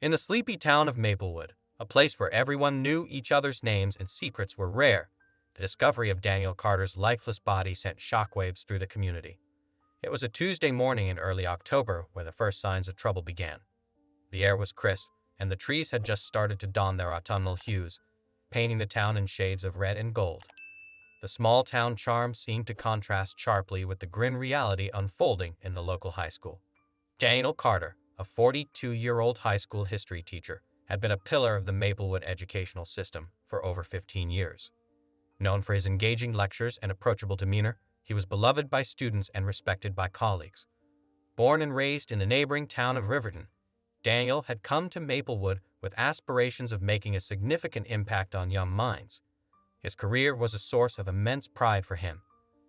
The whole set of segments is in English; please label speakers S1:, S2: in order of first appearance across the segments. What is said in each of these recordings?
S1: In the sleepy town of Maplewood, a place where everyone knew each other's names and secrets were rare, the discovery of Daniel Carter's lifeless body sent shockwaves through the community. It was a Tuesday morning in early October when the first signs of trouble began. The air was crisp, and the trees had just started to don their autumnal hues, painting the town in shades of red and gold. The small town charm seemed to contrast sharply with the grim reality unfolding in the local high school. Daniel Carter, a 42-year-old high school history teacher, had been a pillar of the Maplewood educational system for over 15 years. Known for his engaging lectures and approachable demeanor, he was beloved by students and respected by colleagues. Born and raised in the neighboring town of Riverton, Daniel had come to Maplewood with aspirations of making a significant impact on young minds. His career was a source of immense pride for him.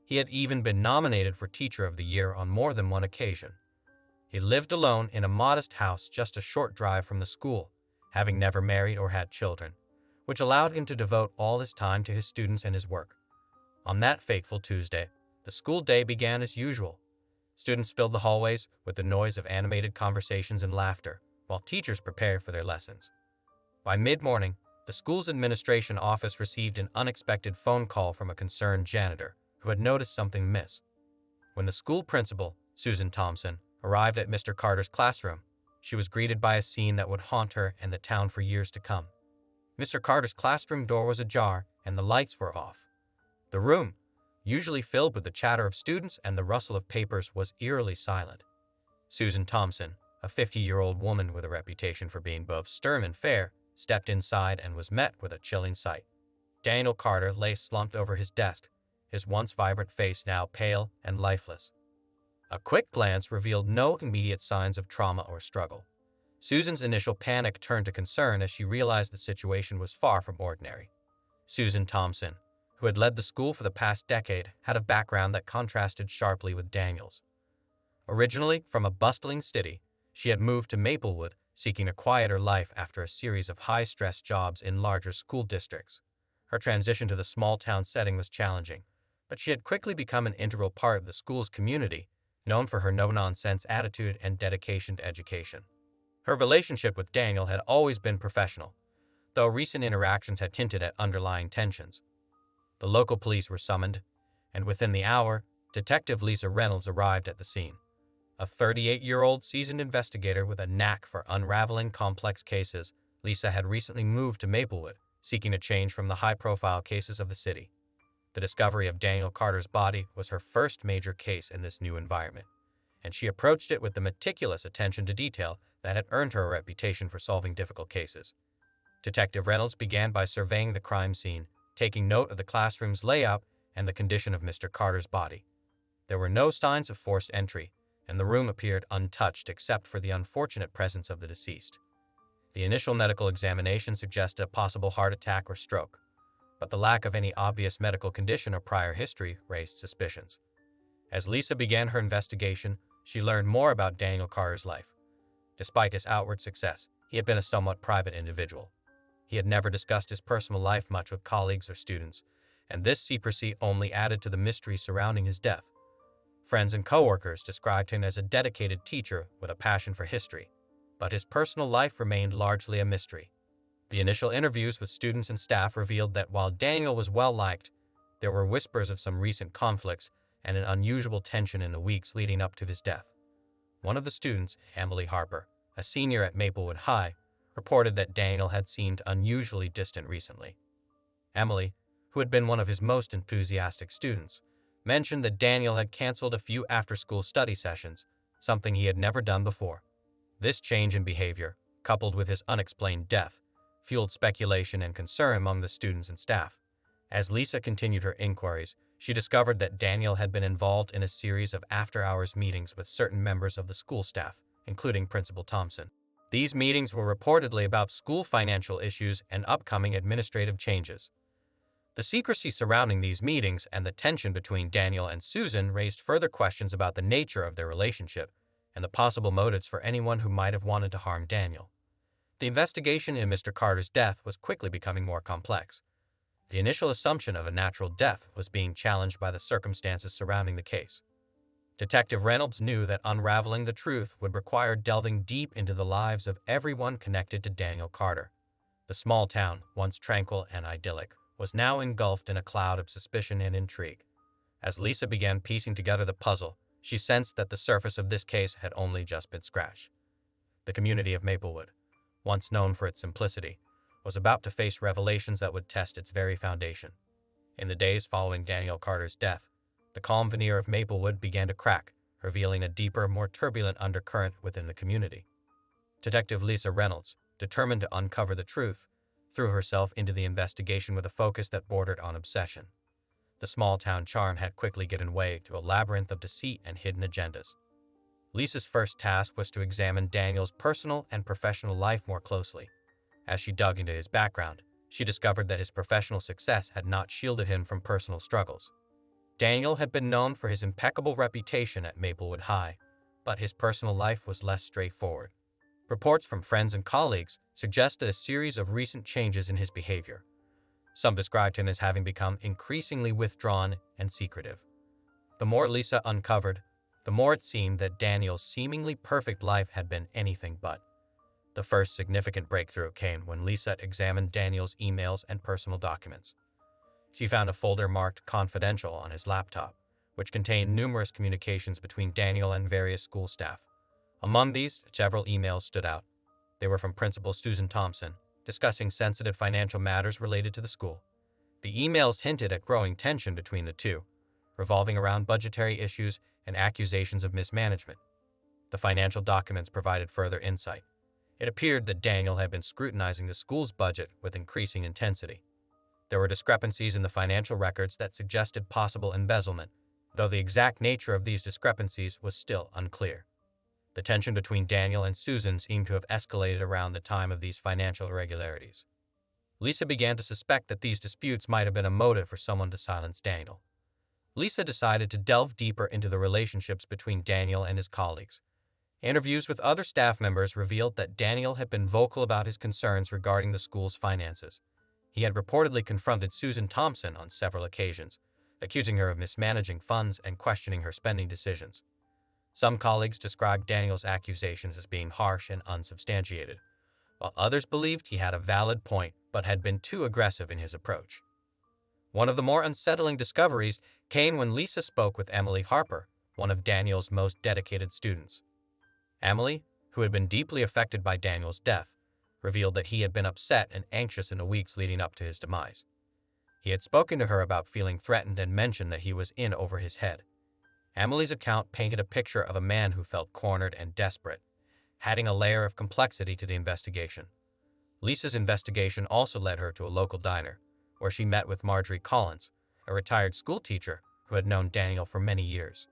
S1: He had even been nominated for Teacher of the Year on more than one occasion. He lived alone in a modest house just a short drive from the school, having never married or had children, which allowed him to devote all his time to his students and his work. On that fateful Tuesday, the school day began as usual. Students filled the hallways with the noise of animated conversations and laughter, while teachers prepared for their lessons. By mid-morning, the school's administration office received an unexpected phone call from a concerned janitor who had noticed something amiss. When the school principal, Susan Thompson, arrived at Mr. Carter's classroom, she was greeted by a scene that would haunt her and the town for years to come. Mr. Carter's classroom door was ajar and the lights were off. The room, usually filled with the chatter of students and the rustle of papers, was eerily silent. Susan Thompson, a 50-year-old woman with a reputation for being both stern and fair, stepped inside and was met with a chilling sight. Daniel Carter lay slumped over his desk, his once vibrant face now pale and lifeless. A quick glance revealed no immediate signs of trauma or struggle. Susan's initial panic turned to concern as she realized the situation was far from ordinary. Susan Thompson, who had led the school for the past decade, had a background that contrasted sharply with Daniel's. Originally from a bustling city, she had moved to Maplewood, seeking a quieter life after a series of high-stress jobs in larger school districts. Her transition to the small-town setting was challenging, but she had quickly become an integral part of the school's community, known for her no-nonsense attitude and dedication to education. Her relationship with Daniel had always been professional, though recent interactions had hinted at underlying tensions. The local police were summoned, and within the hour, Detective Lisa Reynolds arrived at the scene. A 38-year-old seasoned investigator with a knack for unraveling complex cases, Lisa had recently moved to Maplewood, seeking a change from the high-profile cases of the city. The discovery of Daniel Carter's body was her first major case in this new environment, and she approached it with the meticulous attention to detail that had earned her a reputation for solving difficult cases. Detective Reynolds began by surveying the crime scene, taking note of the classroom's layout and the condition of Mr. Carter's body. There were no signs of forced entry, and the room appeared untouched except for the unfortunate presence of the deceased. The initial medical examination suggested a possible heart attack or stroke, but the lack of any obvious medical condition or prior history raised suspicions. As Lisa began her investigation, she learned more about Daniel Carter's life. Despite his outward success, he had been a somewhat private individual. He had never discussed his personal life much with colleagues or students, and this secrecy only added to the mystery surrounding his death. Friends and coworkers described him as a dedicated teacher with a passion for history, but his personal life remained largely a mystery. The initial interviews with students and staff revealed that while Daniel was well-liked, there were whispers of some recent conflicts and an unusual tension in the weeks leading up to his death. One of the students, Emily Harper, a senior at Maplewood High, reported that Daniel had seemed unusually distant recently. Emily, who had been one of his most enthusiastic students, mentioned that Daniel had canceled a few after-school study sessions, something he had never done before. This change in behavior, coupled with his unexplained death, fueled speculation and concern among the students and staff. As Lisa continued her inquiries, she discovered that Daniel had been involved in a series of after-hours meetings with certain members of the school staff, including Principal Thompson. These meetings were reportedly about school financial issues and upcoming administrative changes. The secrecy surrounding these meetings and the tension between Daniel and Susan raised further questions about the nature of their relationship and the possible motives for anyone who might have wanted to harm Daniel. The investigation into Mr. Carter's death was quickly becoming more complex. The initial assumption of a natural death was being challenged by the circumstances surrounding the case. Detective Reynolds knew that unraveling the truth would require delving deep into the lives of everyone connected to Daniel Carter. The small town, once tranquil and idyllic, was now engulfed in a cloud of suspicion and intrigue. As Lisa began piecing together the puzzle, she sensed that the surface of this case had only just been scratched. The community of Maplewood, once known for its simplicity, was about to face revelations that would test its very foundation. In the days following Daniel Carter's death, the calm veneer of Maplewood began to crack, revealing a deeper, more turbulent undercurrent within the community. Detective Lisa Reynolds, determined to uncover the truth, threw herself into the investigation with a focus that bordered on obsession. The small-town charm had quickly given way to a labyrinth of deceit and hidden agendas. Lisa's first task was to examine Daniel's personal and professional life more closely. As she dug into his background, she discovered that his professional success had not shielded him from personal struggles. Daniel had been known for his impeccable reputation at Maplewood High, but his personal life was less straightforward. Reports from friends and colleagues suggested a series of recent changes in his behavior. Some described him as having become increasingly withdrawn and secretive. The more Lisa uncovered, the more it seemed that Daniel's seemingly perfect life had been anything but. The first significant breakthrough came when Lisa examined Daniel's emails and personal documents. She found a folder marked confidential on his laptop, which contained numerous communications between Daniel and various school staff. Among these, several emails stood out. They were from Principal Susan Thompson, discussing sensitive financial matters related to the school. The emails hinted at growing tension between the two, revolving around budgetary issues and accusations of mismanagement. The financial documents provided further insight. It appeared that Daniel had been scrutinizing the school's budget with increasing intensity. There were discrepancies in the financial records that suggested possible embezzlement, though the exact nature of these discrepancies was still unclear. The tension between Daniel and Susan seemed to have escalated around the time of these financial irregularities. Lisa began to suspect that these disputes might have been a motive for someone to silence Daniel. Lisa decided to delve deeper into the relationships between Daniel and his colleagues. Interviews with other staff members revealed that Daniel had been vocal about his concerns regarding the school's finances. He had reportedly confronted Susan Thompson on several occasions, accusing her of mismanaging funds and questioning her spending decisions. Some colleagues described Daniel's accusations as being harsh and unsubstantiated, while others believed he had a valid point but had been too aggressive in his approach. One of the more unsettling discoveries came when Lisa spoke with Emily Harper, one of Daniel's most dedicated students. Emily, who had been deeply affected by Daniel's death, revealed that he had been upset and anxious in the weeks leading up to his demise. He had spoken to her about feeling threatened and mentioned that he was in over his head. Emily's account painted a picture of a man who felt cornered and desperate, adding a layer of complexity to the investigation. Lisa's investigation also led her to a local diner, where she met with Marjorie Collins, a retired schoolteacher who had known Daniel for many years.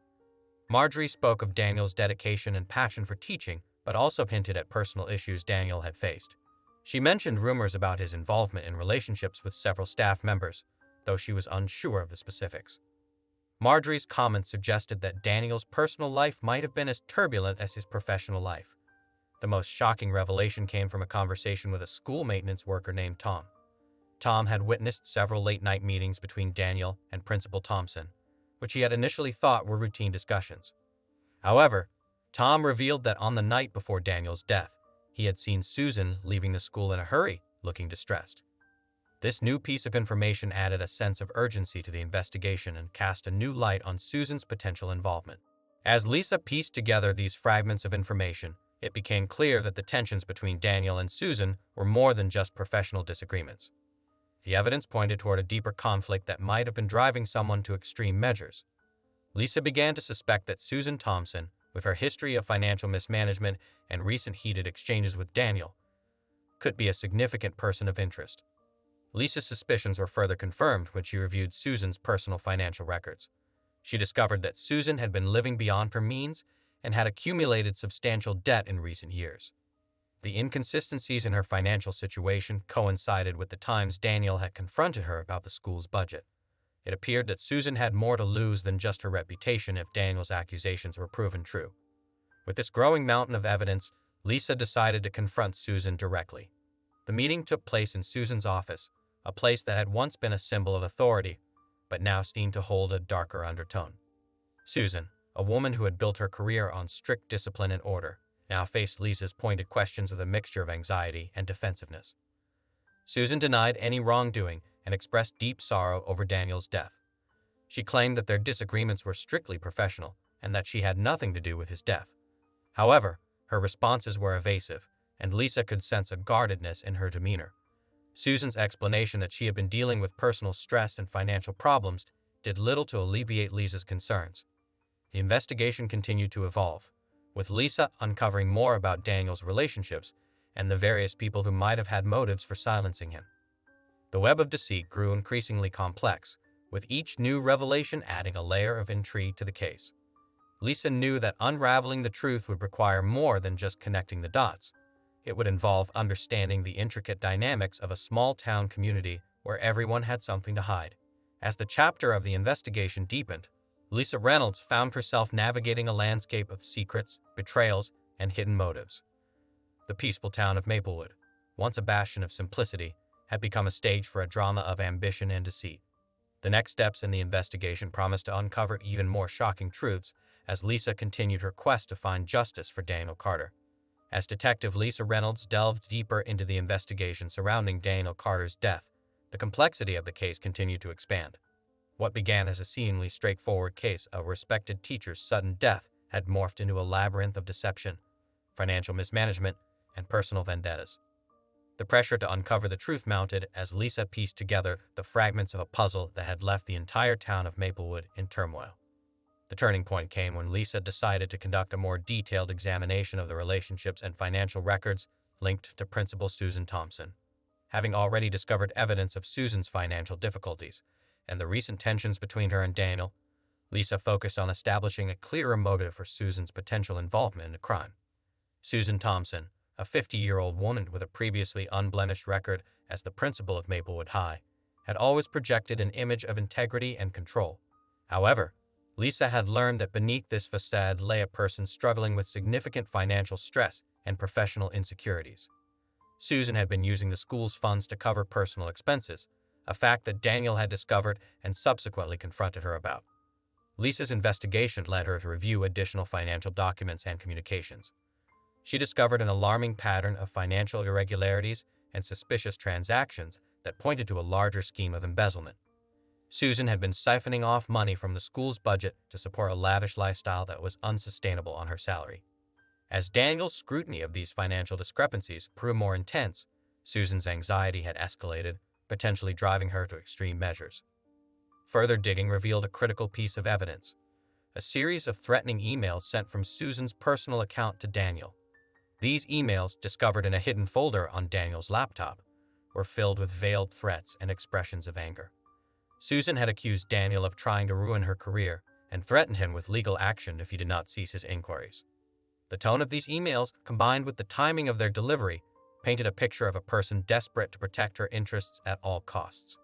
S1: Marjorie spoke of Daniel's dedication and passion for teaching, but also hinted at personal issues Daniel had faced. She mentioned rumors about his involvement in relationships with several staff members, though she was unsure of the specifics. Marjorie's comments suggested that Daniel's personal life might have been as turbulent as his professional life. The most shocking revelation came from a conversation with a school maintenance worker named Tom. Tom had witnessed several late-night meetings between Daniel and Principal Thompson, which he had initially thought were routine discussions. However, Tom revealed that on the night before Daniel's death, he had seen Susan leaving the school in a hurry, looking distressed. This new piece of information added a sense of urgency to the investigation and cast a new light on Susan's potential involvement. As Lisa pieced together these fragments of information, it became clear that the tensions between Daniel and Susan were more than just professional disagreements. The evidence pointed toward a deeper conflict that might have been driving someone to extreme measures. Lisa began to suspect that Susan Thompson, with her history of financial mismanagement and recent heated exchanges with Daniel, could be a significant person of interest. Lisa's suspicions were further confirmed when she reviewed Susan's personal financial records. She discovered that Susan had been living beyond her means and had accumulated substantial debt in recent years. The inconsistencies in her financial situation coincided with the times Daniel had confronted her about the school's budget. It appeared that Susan had more to lose than just her reputation if Daniel's accusations were proven true. With this growing mountain of evidence, Lisa decided to confront Susan directly. The meeting took place in Susan's office, a place that had once been a symbol of authority, but now seemed to hold a darker undertone. "Susan," a woman who had built her career on strict discipline and order, now faced Lisa's pointed questions with a mixture of anxiety and defensiveness. Susan denied any wrongdoing and expressed deep sorrow over Daniel's death. She claimed that their disagreements were strictly professional and that she had nothing to do with his death. However, her responses were evasive, and Lisa could sense a guardedness in her demeanor. Susan's explanation that she had been dealing with personal stress and financial problems did little to alleviate Lisa's concerns. The investigation continued to evolve, with Lisa uncovering more about Daniel's relationships and the various people who might have had motives for silencing him. The web of deceit grew increasingly complex, with each new revelation adding a layer of intrigue to the case. Lisa knew that unraveling the truth would require more than just connecting the dots. It would involve understanding the intricate dynamics of a small-town community where everyone had something to hide. As the chapter of the investigation deepened, Lisa Reynolds found herself navigating a landscape of secrets, betrayals, and hidden motives. The peaceful town of Maplewood, once a bastion of simplicity, had become a stage for a drama of ambition and deceit. The next steps in the investigation promised to uncover even more shocking truths as Lisa continued her quest to find justice for Daniel Carter. As Detective Lisa Reynolds delved deeper into the investigation surrounding Daniel Carter's death, the complexity of the case continued to expand. What began as a seemingly straightforward case of a respected teacher's sudden death had morphed into a labyrinth of deception, financial mismanagement, and personal vendettas. The pressure to uncover the truth mounted as Lisa pieced together the fragments of a puzzle that had left the entire town of Maplewood in turmoil. The turning point came when Lisa decided to conduct a more detailed examination of the relationships and financial records linked to Principal Susan Thompson. Having already discovered evidence of Susan's financial difficulties and the recent tensions between her and Daniel, Lisa focused on establishing a clearer motive for Susan's potential involvement in the crime. Susan Thompson, a 50-year-old woman with a previously unblemished record as the principal of Maplewood High, had always projected an image of integrity and control. However, Lisa had learned that beneath this facade lay a person struggling with significant financial stress and professional insecurities. Susan had been using the school's funds to cover personal expenses, a fact that Daniel had discovered and subsequently confronted her about. Lisa's investigation led her to review additional financial documents and communications. She discovered an alarming pattern of financial irregularities and suspicious transactions that pointed to a larger scheme of embezzlement. Susan had been siphoning off money from the school's budget to support a lavish lifestyle that was unsustainable on her salary. As Daniel's scrutiny of these financial discrepancies grew more intense, Susan's anxiety had escalated, potentially driving her to extreme measures. Further digging revealed a critical piece of evidence: a series of threatening emails sent from Susan's personal account to Daniel. These emails, discovered in a hidden folder on Daniel's laptop, were filled with veiled threats and expressions of anger. Susan had accused Daniel of trying to ruin her career and threatened him with legal action if he did not cease his inquiries. The tone of these emails, combined with the timing of their delivery, painted a picture of a person desperate to protect her interests at all costs.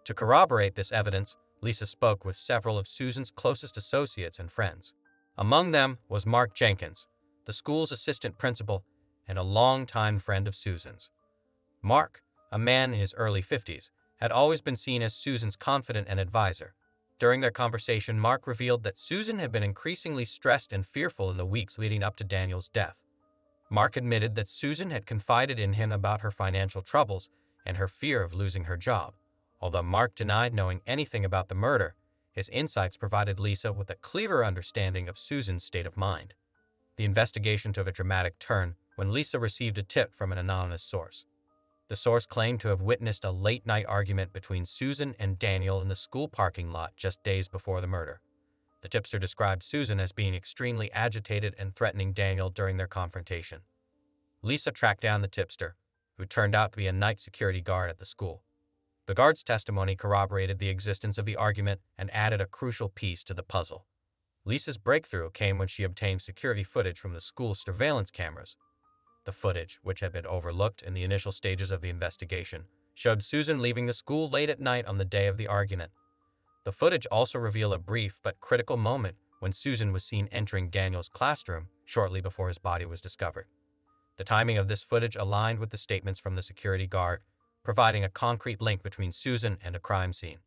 S1: To corroborate this evidence, Lisa spoke with several of Susan's closest associates and friends. Among them was Mark Jenkins, the school's assistant principal and a longtime friend of Susan's. Mark, a man in his early 50s, had always been seen as Susan's confidant and advisor. During their conversation, Mark revealed that Susan had been increasingly stressed and fearful in the weeks leading up to Daniel's death. Mark admitted that Susan had confided in him about her financial troubles and her fear of losing her job. Although Mark denied knowing anything about the murder, his insights provided Lisa with a clearer understanding of Susan's state of mind. The investigation took a dramatic turn when Lisa received a tip from an anonymous source. The source claimed to have witnessed a late-night argument between Susan and Daniel in the school parking lot just days before the murder. The tipster described Susan as being extremely agitated and threatening Daniel during their confrontation. Lisa tracked down the tipster, who turned out to be a night security guard at the school. The guard's testimony corroborated the existence of the argument and added a crucial piece to the puzzle. Lisa's breakthrough came when she obtained security footage from the school's surveillance cameras. The footage, which had been overlooked in the initial stages of the investigation, showed Susan leaving the school late at night on the day of the argument. The footage also revealed a brief but critical moment when Susan was seen entering Daniel's classroom shortly before his body was discovered. The timing of this footage aligned with the statements from the security guard, providing a concrete link between Susan and a crime scene.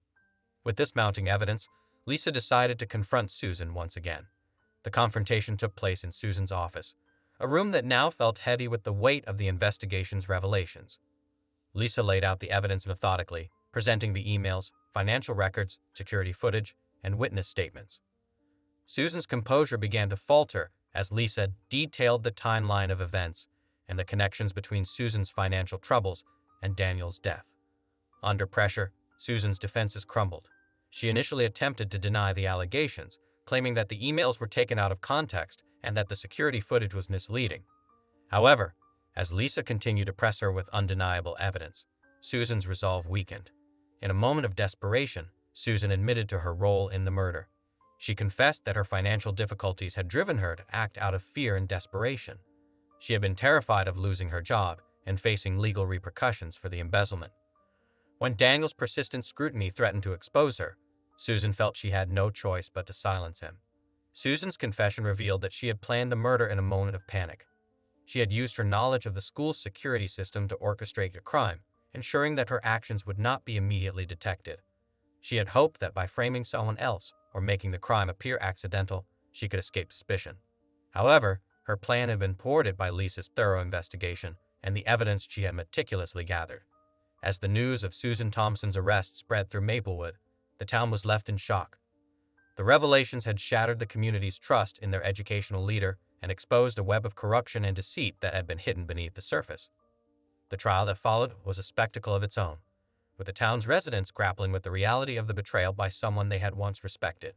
S1: With this mounting evidence, Lisa decided to confront Susan once again. The confrontation took place in Susan's office, a room that now felt heavy with the weight of the investigation's revelations. Lisa laid out the evidence methodically, presenting the emails, financial records, security footage, and witness statements. Susan's composure began to falter as Lisa detailed the timeline of events and the connections between Susan's financial troubles and Daniel's death. Under pressure, Susan's defenses crumbled. She initially attempted to deny the allegations, claiming that the emails were taken out of context and that the security footage was misleading. However, as Lisa continued to press her with undeniable evidence, Susan's resolve weakened. In a moment of desperation, Susan admitted to her role in the murder. She confessed that her financial difficulties had driven her to act out of fear and desperation. She had been terrified of losing her job and facing legal repercussions for the embezzlement. When Daniel's persistent scrutiny threatened to expose her, Susan felt she had no choice but to silence him. Susan's confession revealed that she had planned the murder in a moment of panic. She had used her knowledge of the school's security system to orchestrate a crime, ensuring that her actions would not be immediately detected. She had hoped that by framing someone else or making the crime appear accidental, she could escape suspicion. However, her plan had been thwarted by Lisa's thorough investigation and the evidence she had meticulously gathered. As the news of Susan Thompson's arrest spread through Maplewood, the town was left in shock. The revelations had shattered the community's trust in their educational leader and exposed a web of corruption and deceit that had been hidden beneath the surface. The trial that followed was a spectacle of its own, with the town's residents grappling with the reality of the betrayal by someone they had once respected.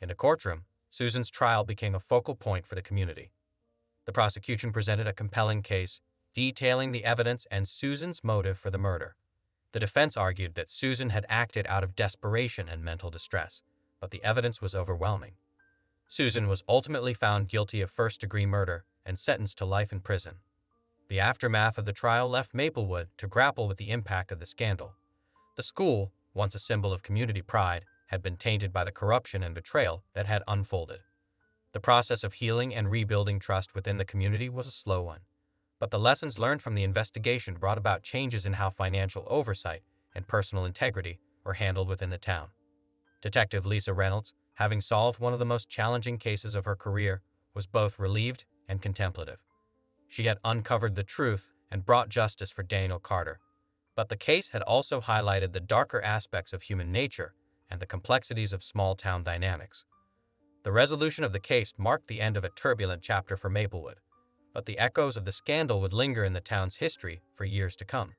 S1: In a courtroom, Susan's trial became a focal point for the community. The prosecution presented a compelling case, detailing the evidence and Susan's motive for the murder. The defense argued that Susan had acted out of desperation and mental distress, but the evidence was overwhelming. Susan was ultimately found guilty of first-degree murder and sentenced to life in prison. The aftermath of the trial left Maplewood to grapple with the impact of the scandal. The school, once a symbol of community pride, had been tainted by the corruption and betrayal that had unfolded. The process of healing and rebuilding trust within the community was a slow one, but the lessons learned from the investigation brought about changes in how financial oversight and personal integrity were handled within the town. Detective Lisa Reynolds, having solved one of the most challenging cases of her career, was both relieved and contemplative. She had uncovered the truth and brought justice for Daniel Carter, but the case had also highlighted the darker aspects of human nature and the complexities of small-town dynamics. The resolution of the case marked the end of a turbulent chapter for Maplewood, but the echoes of the scandal would linger in the town's history for years to come.